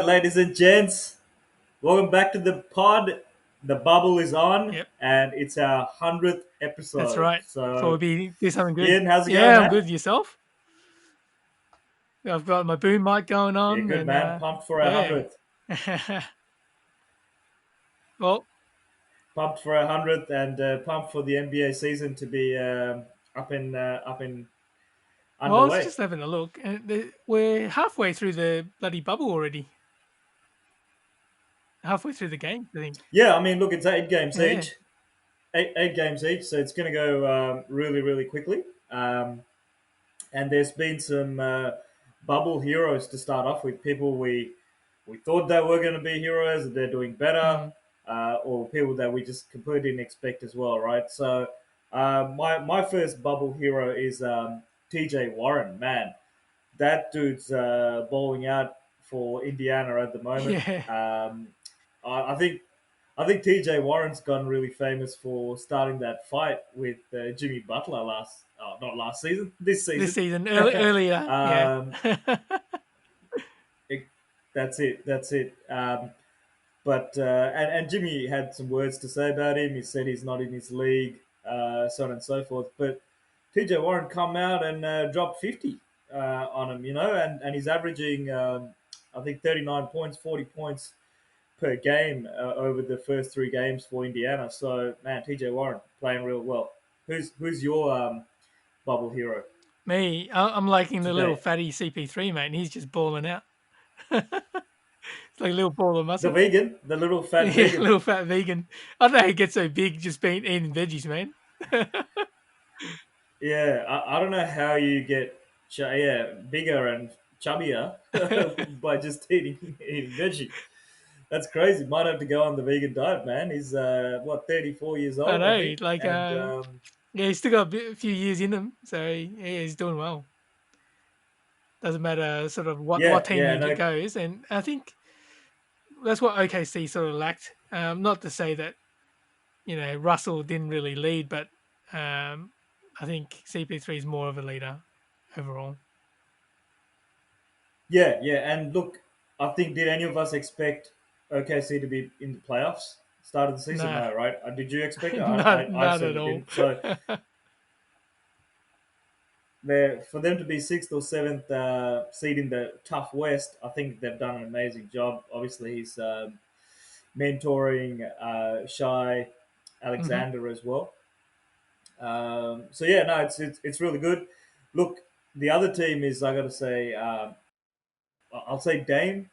right, ladies and gents, welcome back to the pod. The bubble is on, Yep, and it's our 100th that's episode. right. So So, we'll do something good. Ian, how's it going, Yeah, I'm man? good. Yourself? I've got my boom mic going Yeah, on, good, and man. Pumped for our yeah. 100th. Well, Pumped for our 100th, and pumped for the NBA season to be up in I was underway. just having a look, and we're halfway through the bloody bubble already. Halfway through the game, I think. Yeah, I mean, look, it's eight games Yeah. each, eight games each, so it's going to go really, really quickly. Um, and there's been some bubble heroes to start off with. People we thought they were going to be heroes, and they're doing better, Mm. or people that we just completely didn't expect as well, right? So my first bubble hero is T.J. Warren. Man, that dude's bowling out for Indiana at the moment. Yeah. I think TJ Warren's gotten really famous for starting that fight with Jimmy Butler not last season, this This season. season, earlier, yeah. um, it, that's it. That's it. But and Jimmy had some words to say about him. He said he's not in his league, so on and so forth. But TJ Warren come out and dropped 50 on him, and he's averaging I think 39 points, 40 points per game over the first three games for Indiana. So man, TJ Warren playing real well. Who's your bubble hero Me, I'm liking the little today? fatty CP3, mate, and he's just balling out. It's like a little ball of The muscle. vegan, the little fat Yeah, vegan. little fat vegan. I don't know how he gets so big just being eating veggies, man. Yeah, I don't know how you get bigger and chubbier by just eating veggie. That's crazy. Might have to go on the vegan diet, man. He's 34 years I old, I know, think, like, and yeah, he's still got a few years in him, so yeah, he's doing well. Doesn't matter sort of what yeah, team yeah, he no, goes, and I think that's what OKC sort of lacked. Not to say that Russell didn't really lead, but I think CP3 is more of a leader overall. yeah, yeah. And look, I think did any of us expect OKC to be in the playoffs? Start of the season, Nah, no, right? Did you expect it? I not at certainly all. didn't. So there for them to be sixth or seventh seed in the tough West, I think they've done an amazing job. Obviously, he's mentoring Shy Hmm. Alexander as well. So yeah, no, it's really good. Look, the other team is I got to say, I'll say Dame,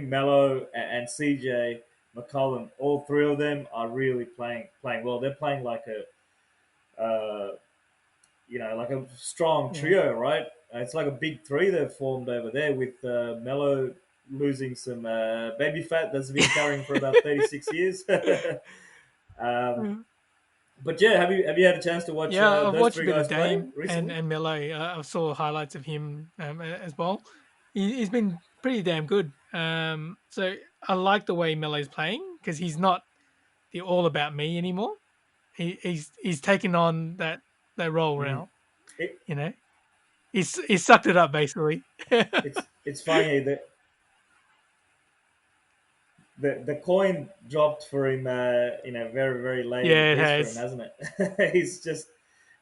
Mello, and CJ McCollum. All three of them are really playing well. They're playing like like a strong Yeah. trio, right? It's like a big three they've formed over there with Mello losing some baby fat that's been carrying for about 36 years. um, Mm. but yeah, have you had a chance to watch Yeah, I've those watched a three bit of guys play Dame and recently? Melo. I saw highlights of him as well. He's been pretty damn good. So I like the way Melo's playing because he's not the all about me anymore. He's taken on that role Mm. now. It, You know, he's sucked it up basically. it's funny that the coin dropped for him very late in the Yeah, it piece for him, has. hasn't it?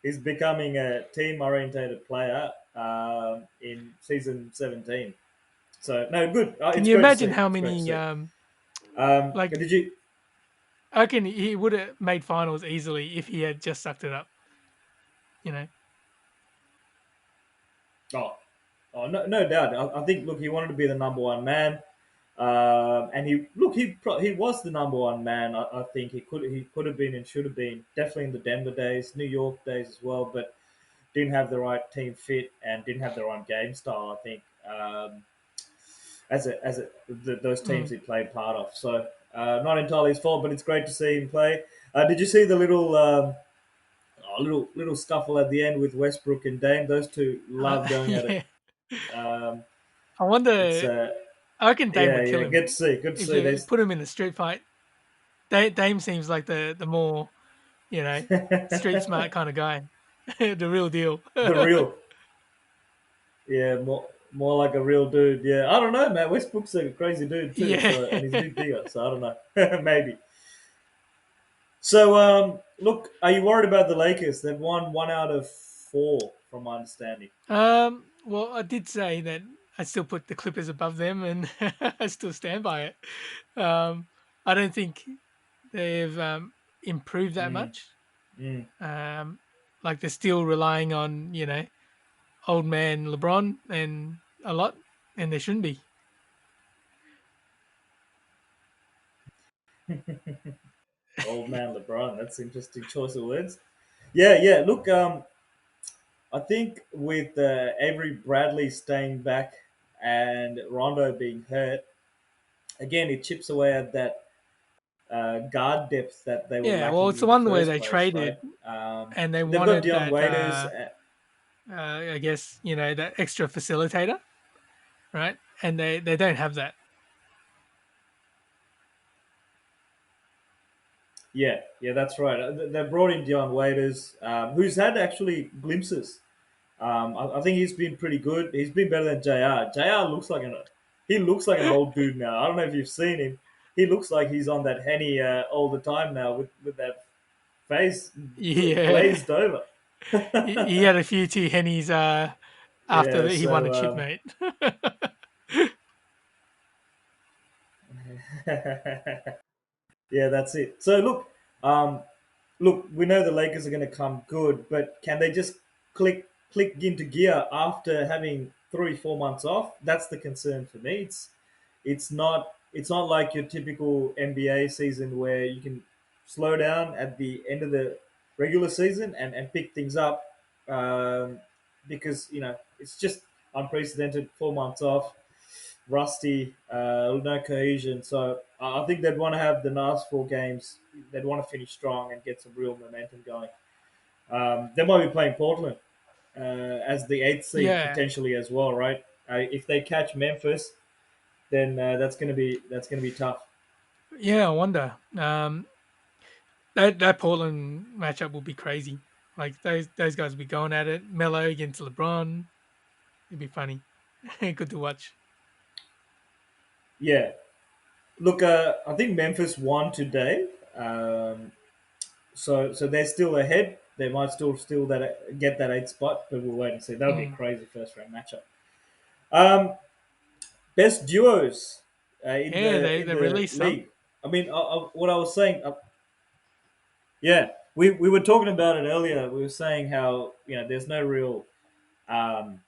He's becoming a team orientated player in season 17. So no, good. Can It's you great to imagine see. how It's great to many see. Did like you? I reckon he would have made finals easily if he had just sucked it up. You know. Oh, no doubt. I think look, he wanted to be the number one man, and he was the number one man. I think he could have been and should have been definitely in the Denver days, New York days as well, but didn't have the right team fit and didn't have the right game style. I think those teams Mm. he played part of. So not entirely his fault, but it's great to see him play. Did you see the little scuffle at the end with Westbrook and Dame? Those two love going at it. Yeah. Um, I it's wonder. I reckon Dame yeah, would kill yeah, him good to see, good to if see. you There's put him in a street fight. Dame seems like the more you know street smart kind of guy, the real deal. the real, yeah, more. More like a real dude. Yeah, I don't know, man. Westbrook's a crazy dude too. Yeah. So and he's a bit bigger. So I don't know. Maybe. So look, are you worried about the Lakers? They've won one out of four, from my understanding. Well, I did say that I still put the Clippers above them, and I still stand by it. Um, I don't think they've improved that Mm, much. mm. Um, like they're still relying on old man LeBron and a lot, and they shouldn't be. Old man LeBron. That's interesting choice of words. Yeah, yeah. Look, I think with Avery Bradley staying back and Rondo being hurt, again, it chips away at that guard depth that they were Yeah, well, lacking it's the in the one where first they place, right? traded and they They've got wanted Dion that. Waiters. I guess that extra facilitator, right? And they don't have that. Yeah, yeah, that's right. They brought in Dion Waiters, who's had actually glimpses. I think he's been pretty good. He's been better than Jr. Jr. Looks like an old dude now. I don't know if you've seen him. He looks like he's on that henny all the time now with that face Yeah, glazed over. he had a few too hennies after Yeah, he won a so chip, mate. yeah, that's it. So um, look, we know the Lakers are going to come good, but can they just click into gear after having 3 4 months off? That's the concern for me. It's not like your typical NBA season where you can slow down at the end of the regular season and pick things up, because it's just unprecedented 4 months off, rusty, no cohesion. So I think they'd want to have the last 4 games. They'd want to finish strong and get some real momentum going. They might be playing Portland as the eighth seed Yeah, potentially as well, right? If they catch Memphis, then that's gonna be tough. yeah. I wonder. That Portland matchup will be crazy. Like those guys will be going at it. Melo against LeBron. It'd be funny. Good to watch. Yeah. Look, I think Memphis won today, so they're still ahead. They might still get that eighth spot, but we'll wait and see. That'll be a Mm. crazy first round matchup. Um, Best duos in Yeah, the they released some. league. I mean, what I was saying, yeah, we were talking about it earlier. We were saying how um,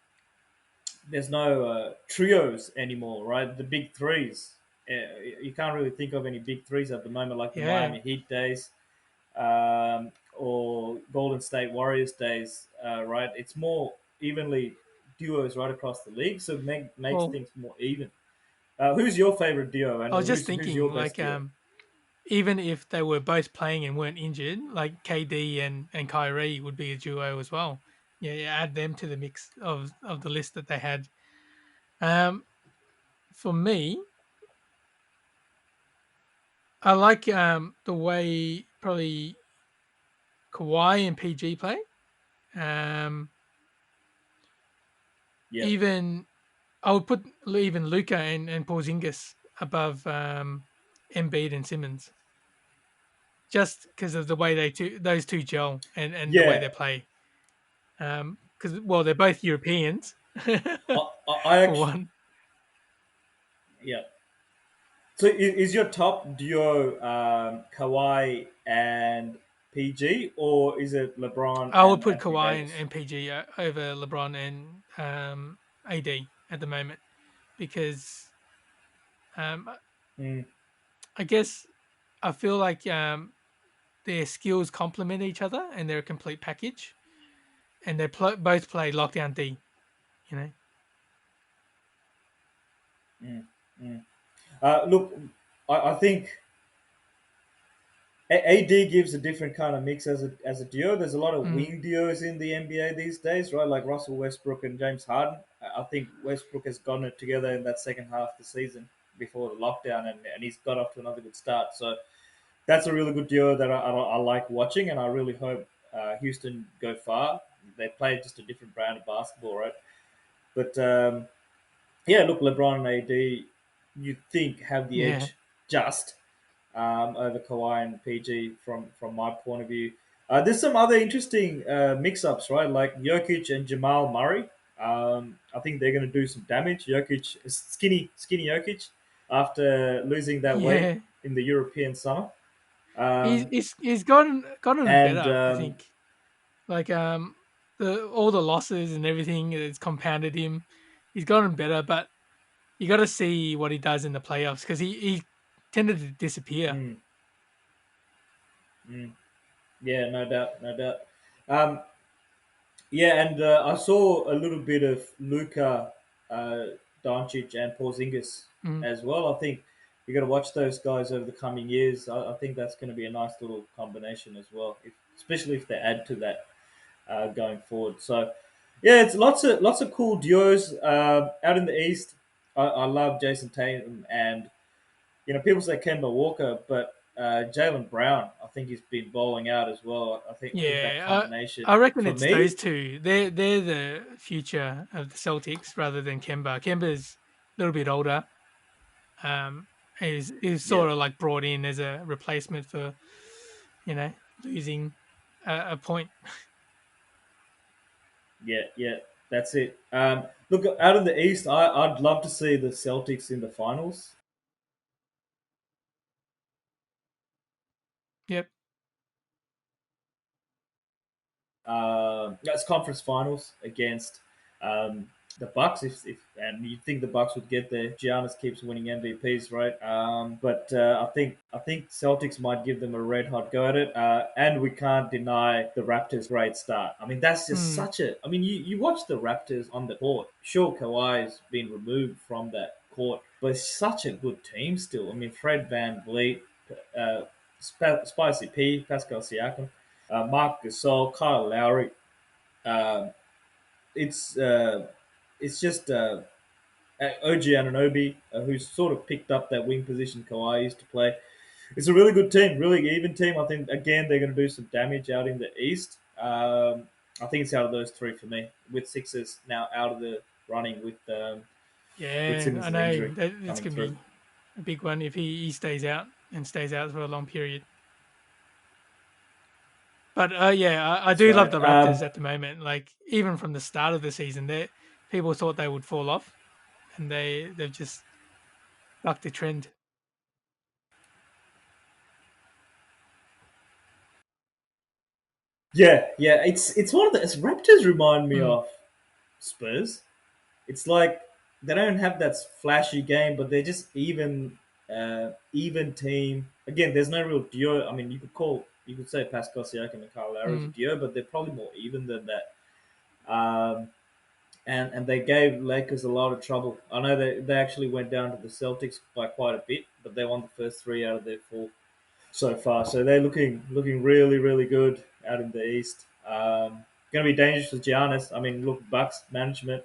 there's no trios anymore, right? The big threes. You can't really think of any big threes at the moment, like the Yeah. Miami Heat days, or Golden State Warriors days, right? It's more evenly duos right across the league, so it makes Well, things more even. Who's your favorite duo, and I was just who's your thinking, best like, duo? even if they were both playing and weren't injured, like KD and Kyrie would be a duo as well. Yeah, yeah, add them to the mix of the list that they had. Um, for me, I like the way probably Kawhi and PG play. Um, Yeah, even I would put even Luca and Porzingis above Embiid and Simmons, just because of the way those two gel and the way yeah. they play. Because well, they're both Europeans, I for actually, one. yeah. So is your top duo Kawhi and PG, or is it LeBron I would and put Anthony Kawhi Davis? and PG over LeBron and AD at the moment because um, Mm, I guess I feel like their skills complement each other and they're a complete package, and they both play lockdown D. You know. mm, mm. Look, I think AD gives a different kind of mix as a duo. There's a lot of Mm. wing duos in the NBA these days, right? Like Russell Westbrook and James Harden. I think Westbrook has gotten it together in that second half of the season before the lockdown, and he's got off to another good start. So that's a really good duo that I like watching, and I really hope Houston go far. They play just a different brand of basketball, right? But yeah, look, LeBron and AD, you think have the Yeah, edge just over Kawhi and PG from my point of view. There's some other interesting mix-ups, right? Like Jokic and Jamal Murray. I think they're going to do some damage. Jokic, skinny Jokic, after losing that weight yeah. in the European summer. He's Um, he's he's gotten and better. I think like the all the losses and everything has compounded him. He's gotten better, but you got to see what he does in the playoffs because he tended to disappear. mm, mm, yeah, no doubt, no doubt. Um, Yeah, and I saw a little bit of Luka, uh, Doncic, and Porzingis Mm. as well. I think you got to watch those guys over the coming years. I think that's going to be a nice little combination as well, especially if they add to that going forward. So, yeah, it's lots of cool duos out in the East. I love Jason Tatum, and people say Kemba Walker, but Jalen Brown, I think he's been bowling out as well. I think that Yeah, combination I reckon for it's those me, two. They're the future of the Celtics rather than Kemba. Kemba's a little bit older. Um, is yeah. sort of like brought in as a replacement for you know losing a point. Yeah, yeah, that's it. Look, out of the East, I'd love to see the Celtics in the finals. Yep. That's conference finals against the Bucks. If and you think the Bucks would get there, Giannis keeps winning MVPs, right? But I think Celtics might give them a red hot go at it. And we can't deny the Raptors' great start. I mean, that's just Mm, such a. I mean, you watch the Raptors on the court. Sure, Kawhi's been removed from that court, but it's such a good team still. I mean, Fred Van Vliet, uh, Spicy P, Pascal Siakam, Mark Gasol, Kyle Lowry. Um, it's uh, it's just OG Ananobi, who's sort of picked up that wing position Kawhi used to play. It's a really good team, really even team. I think again they're going to do some damage out in the East. I think it's out of those three for me, with Sixers now out of the running with yeah, I Simmons' know injury that's coming gonna through. be a big one if he stays out and stays out for a long period. But yeah, I That's do love right. the Raptors at the moment. Like even from the start of the season, they people thought they would fall off, and they've just bucked the trend. Yeah, yeah. It's one of the Raptors remind me Mm, of Spurs. It's like they don't have that flashy game, but they're just even team. Again, there's no real duo. I mean, you could say Pascal Siakam and Kyle Lowry is a mm, duo, but they're probably more even than that. And they gave Lakers a lot of trouble. I know they actually went down to the Celtics by quite a bit, but they won the first three out of their four so far. So they're looking really really good out in the East. Going to be dangerous for Giannis. I mean, look, Bucks management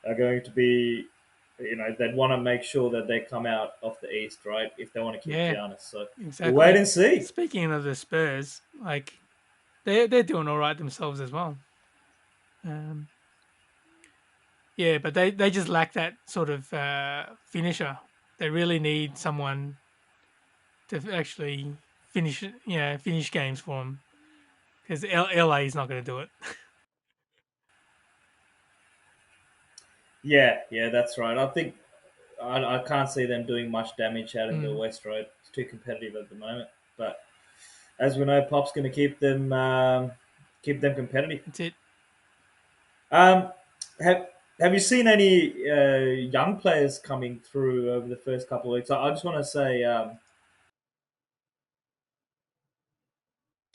are going to be, they'd want to make sure that they come out of the East, right? If they want to keep yeah, Giannis. So we'll wait exactly. and see. Speaking of the Spurs, like they're doing all right themselves as well. Um, yeah, but they just lack that sort of finisher. They really need someone to actually finish games for them because LA is not going to do it. Yeah, yeah, that's right. I think I can't see them doing much damage out in the Mm, West, right? It's too competitive at the moment. But as we know, Pop's going to keep them competitive. that's it. Um, have Have you seen any young players coming through over the first couple of weeks? I just want to say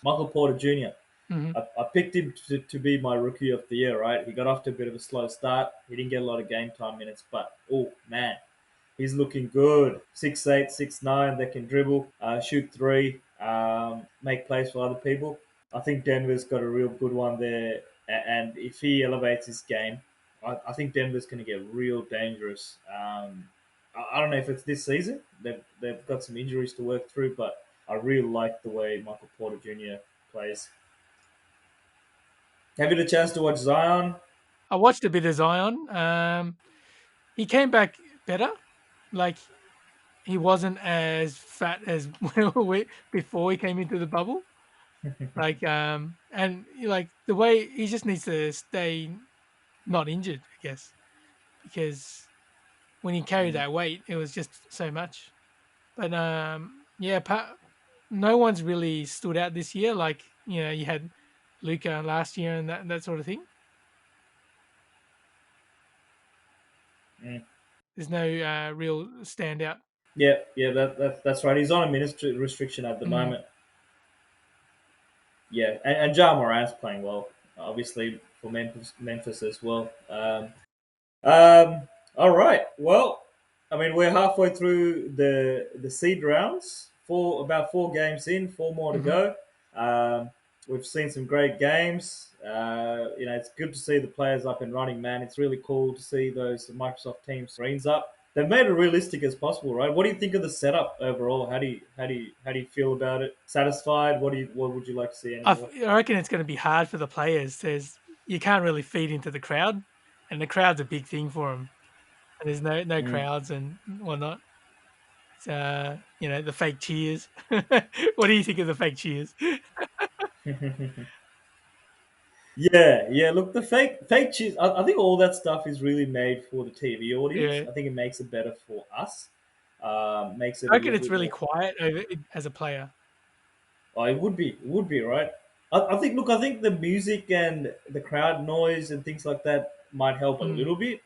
Michael Porter Jr. Hmm. I picked him to be my rookie of the year, right? He got off to a bit of a slow start. He didn't get a lot of game time minutes, but oh man, he's looking good. 6'8", 6'9", they can dribble, shoot three, make plays for other people. I think Denver's got a real good one there, and if he elevates his game, I think Denver's going to get real dangerous. I don't know if it's this season. They've got some injuries to work through, but I really like the way Michael Porter Jr. plays. Have you had a chance to watch Zion? I watched a bit of Zion. he came back better. Like he wasn't as fat as before he came into the bubble. Like and like the way he just needs to stay not injured, I guess, because when he carried Mm. that weight, it was just so much. But yeah, no one's really stood out this year. Like you had Luca last year and that sort of thing. Mm. There's no real standout. Yeah, yeah, that's right. He's on a ministry restriction at the Mm, moment. Yeah, and Ja Morant's playing well, obviously for Memphis as well. All right. Well, I mean, we're halfway through the seed rounds. About 4 games in, 4 more to hmm. go. We've seen some great games. It's good to see the players up and running, man. It's really cool to see those Microsoft Teams screens up. They've made it realistic as possible, right? What do you think of the setup overall? How do you feel about it? Satisfied? What would you like to see anymore? I reckon it's going to be hard for the players. You can't really feed into the crowd, and the crowd's a big thing for them. And there's no Mm. crowds and whatnot. It's, the fake cheers. What do you think of the fake cheers? Yeah, yeah. Look, the fake cheese. I think all that stuff is really made for the TV audience. Yeah, I think it makes it better for us. Makes it I a reckon little it's bit really more. quiet as a player. Oh, it would be right. I think. Look, I think the music and the crowd noise and things like that might help a Mm, little bit.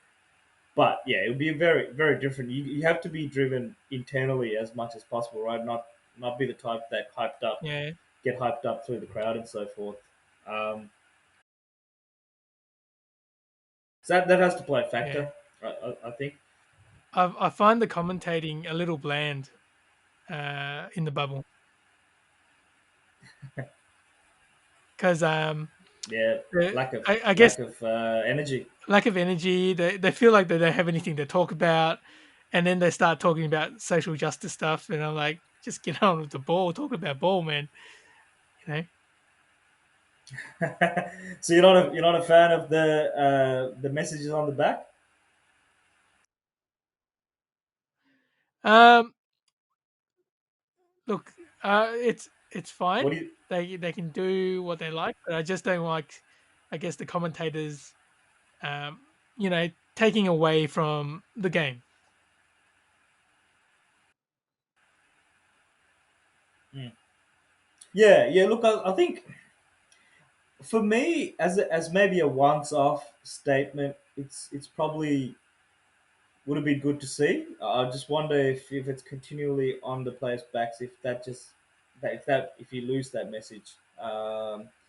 But yeah, it would be very very different. You have to be driven internally as much as possible, right? Not be the type that yeah, get hyped up through the crowd and so forth. Um, so that has to play a yeah. factor, I think. I find the commentating a little bland in the bubble because Yeah, the, lack of I guess lack of energy. lack of energy. They feel like they don't have anything to talk about, and then they start talking about social justice stuff, and I'm like, just get on with the ball, talk about ball, man. You know. So you're not a fan of the messages on the back. Um, look, it's What fine. do you? They can do what they like, but I just don't like, I guess, the commentators, um, taking away from the game. Mm. Yeah, yeah. Look, I think for me, as maybe a once-off statement, it's probably would have been good to see. I just wonder if it's continually on the players' backs, if that just that if you lose that message,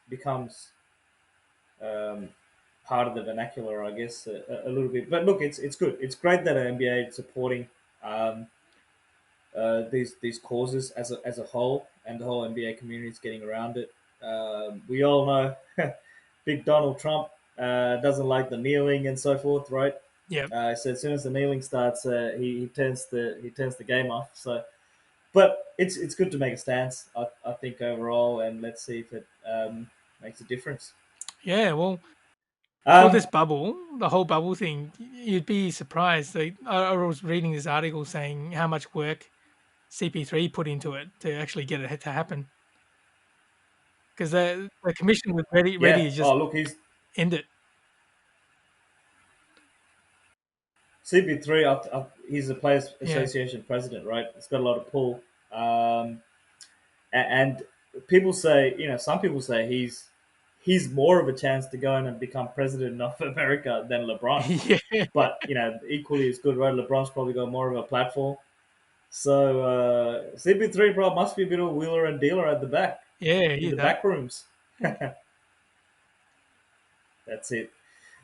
becomes um, part of the vernacular, I guess, a little bit. But look, it's good. It's great that the NBA is supporting um, these causes as a whole, and the whole NBA community is getting around it. We all know, big Donald Trump doesn't like the kneeling and so forth, right? Yeah, So as soon as the kneeling starts, he turns the game off. So, but it's good to make a stance, I think overall, and let's see if it makes a difference. yeah. Well, for Um, this bubble, the whole bubble thing, you'd be surprised. I was reading this article saying how much work CP3 put into it to actually get it to happen because the commission was ready yeah. to just Oh, look, he's end it. CP3. He's the Players Yeah, Association president, right? It's got a lot of pull. Um, and people say, some people say he's more of a chance to go in and become president of America than LeBron. yeah, But equally as good, right? LeBron's probably got more of a platform. So CP3 probably must be a bit of a wheeler and dealer at the back, yeah. in Hear the that? back rooms. That's it.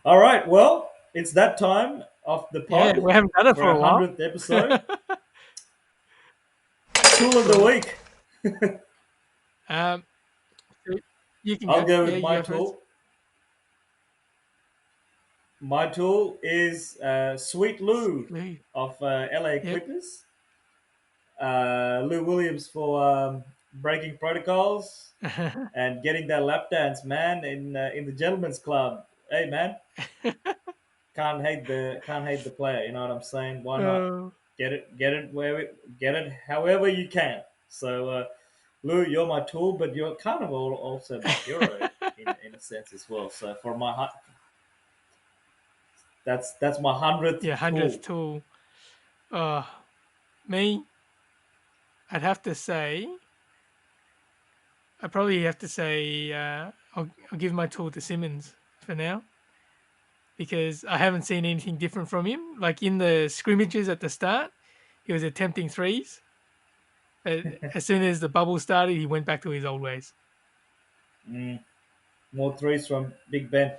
All right. Well, it's that time of the Yeah, pod we haven't done it for for our a while. 100th episode. Tool of the Cool. week. Um, so you can I'll go. go Yeah, with you my go first. tool. My tool is Sweet Sweet Lou Lou. of LA Yep. Clippers. Lou Williams for breaking protocols and getting that lap dance, man, in the gentleman's club. Hey, man, can't hate the player. You know what I'm saying? Why not? Uh, Get it however you can. So, Lou, you're my tool, but you're kind of also my hero in a sense as well. So for that's my hundredth yeah, hundredth tool. tool. Uh, Me, I'd have to say, I probably have to say, I'll give my tool to Simmons for now because I haven't seen anything different from him. Like in the scrimmages at the start, he was attempting threes. But as soon as the bubble started, he went back to his old ways. Mm, more threes from Big Ben.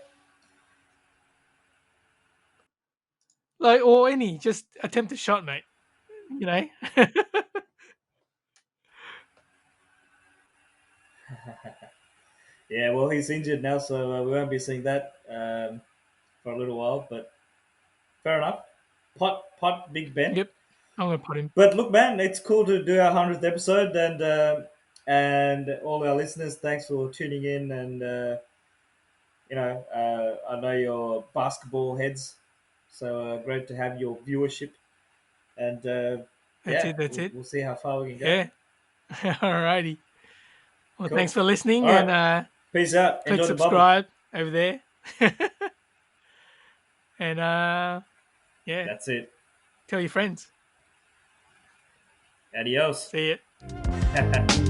Like, or any, just attempt a shot, mate. You know? Yeah, well, he's injured now, so we won't be seeing that for a little while. But fair enough. Pot, Big Ben. Yep. I'm going to put him. But look, man, it's cool to do our 100th episode, and all our listeners, thanks for tuning in. And I know you're basketball heads, so great to have your viewership. And That's yeah, it. That's we'll, it. we'll see how far we can go. Yeah. Alrighty. Well, thanks Cool. for All listening right. and Peace out. click Enjoy the bubble. subscribe over there. And yeah, That's it. tell your friends. Adios. See it.